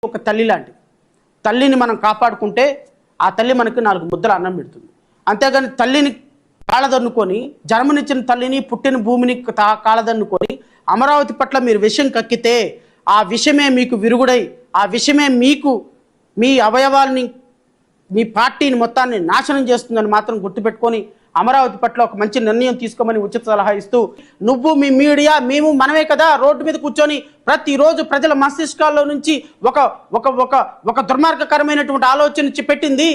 ఒక తల్లి లాంటి తల్లిని మనం కాపాడుకుంటే ఆ తల్లి మనకి 4 ముద్దల అన్నం పెడుతుంది. అంతేగాని తల్లిని కాళ్ళదన్నుకొని జన్మనిచ్చిన తల్లిని పుట్టిన భూమిని కాళ్ళదన్నుకొని అమరావతి పట్ల మీరు విషం కక్కితే ఆ విషమే మీకు విరుగుడై ఆ విషమే మీకు మీ అవయవాల్ని మీ పార్టీని మొత్తాన్ని నాశనం చేస్తుందని మాత్రం గుర్తుపెట్టుకొని అమరావతి పట్ల ఒక మంచి నిర్ణయం తీసుకోమని ఉచిత సలహా ఇస్తూ నువ్వు మీ మీడియా మేము మనమే కదా రోడ్డు మీద కూర్చొని ప్రతిరోజు ప్రజల మస్తిష్కాల్లో నుంచి ఒక ఒక ఒక ఒక దుర్మార్గకరమైనటువంటి ఆలోచన పెట్టింది.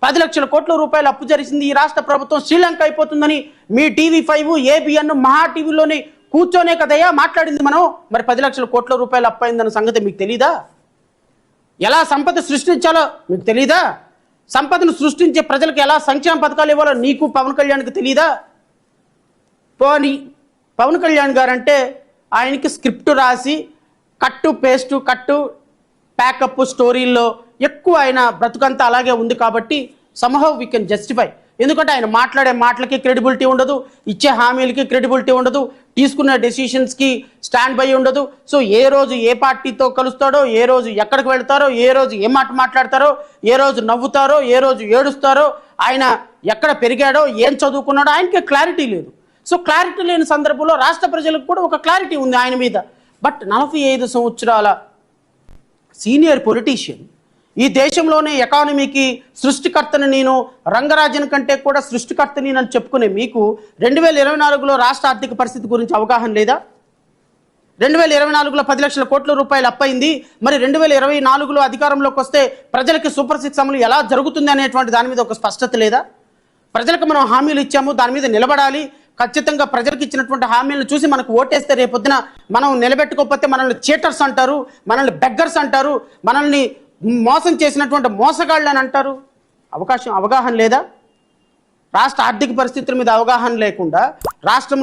10 లక్షల కోట్ల రూపాయలు అప్పు జరిగింది ఈ రాష్ట్ర ప్రభుత్వం, శ్రీలంక అయిపోతుందని మీ టీవీ5 ఏబిఎన్ మహా టీవీలోనే కూర్చొనే కదయ్యా మాట్లాడింది మనం. మరి 10 లక్షల కోట్ల రూపాయలు అప్పు అయిందన్న సంగతి మీకు తెలీదా? ఎలా సంపద సృష్టించాలో మీకు తెలీదా? సంపదను సృష్టించే ప్రజలకు ఎలా సంక్షేమ పథకాలు ఇవ్వాలో నీకు పవన్ కళ్యాణ్కి తెలీదా? పోనీ పవన్ కళ్యాణ్ గారు అంటే ఆయనకి స్క్రిప్ట్ రాసి కట్టు పేస్టు కట్టు ప్యాకప్ స్టోరీల్లో ఎక్కువ ఆయన బ్రతుకంతా అలాగే ఉంది కాబట్టి సమ్హౌ వీ కెన్ జస్టిఫై. ఎందుకంటే ఆయన మాట్లాడే మాటలకి క్రెడిబిలిటీ ఉండదు, ఇచ్చే హామీలకి క్రెడిబిలిటీ ఉండదు, తీసుకున్న డెసిషన్స్కి స్టాండ్ బై ఉండదు. సో ఏ రోజు ఏ పార్టీతో కలుస్తాడో, ఏ రోజు ఎక్కడికి వెళ్తారో, ఏ రోజు ఏ మాట మాట్లాడతారో, ఏ రోజు నవ్వుతారో, ఏ రోజు ఏడుస్తారో, ఆయన ఎక్కడ పెరిగాడో, ఏం చదువుకున్నాడో ఆయనకి క్లారిటీ లేదు. సో క్లారిటీ లేని సందర్భంలో రాష్ట్ర ప్రజలకు కూడా ఒక క్లారిటీ ఉంది ఆయన మీద. బట్ 45 సంవత్సరాల సీనియర్ పొలిటీషియన్, ఈ దేశంలోనే ఎకానమీకి సృష్టికర్తని నేను, రంగరాజన్ కంటే కూడా సృష్టికర్తని అని చెప్పుకునే మీకు 2024లో రాష్ట్ర ఆర్థిక పరిస్థితి గురించి అవగాహన లేదా? 2024లో 10 లక్షల కోట్ల రూపాయలు అప్పయింది. మరి 2024లో అధికారంలోకి వస్తే ప్రజలకి సూపర్ 6 అమలు ఎలా జరుగుతుంది అనేటువంటి దాని మీద ఒక స్పష్టత లేదా? ప్రజలకు మనం హామీలు ఇచ్చాము, దాని మీద నిలబడాలి. ఖచ్చితంగా ప్రజలకు ఇచ్చినటువంటి హామీలను చూసి మనకు ఓటేస్తే రేపొద్దున మనం నిలబెట్టుకోకపోతే మనల్ని చీటర్స్ అంటారు, మనల్ని బెగ్గర్స్ అంటారు, మనల్ని మోసం చేసినటువంటి మోసగాళ్ళు అని అంటారు. అవగాహన లేదా? రాష్ట్ర ఆర్థిక పరిస్థితుల మీద అవగాహన లేకుండా రాష్ట్రంలో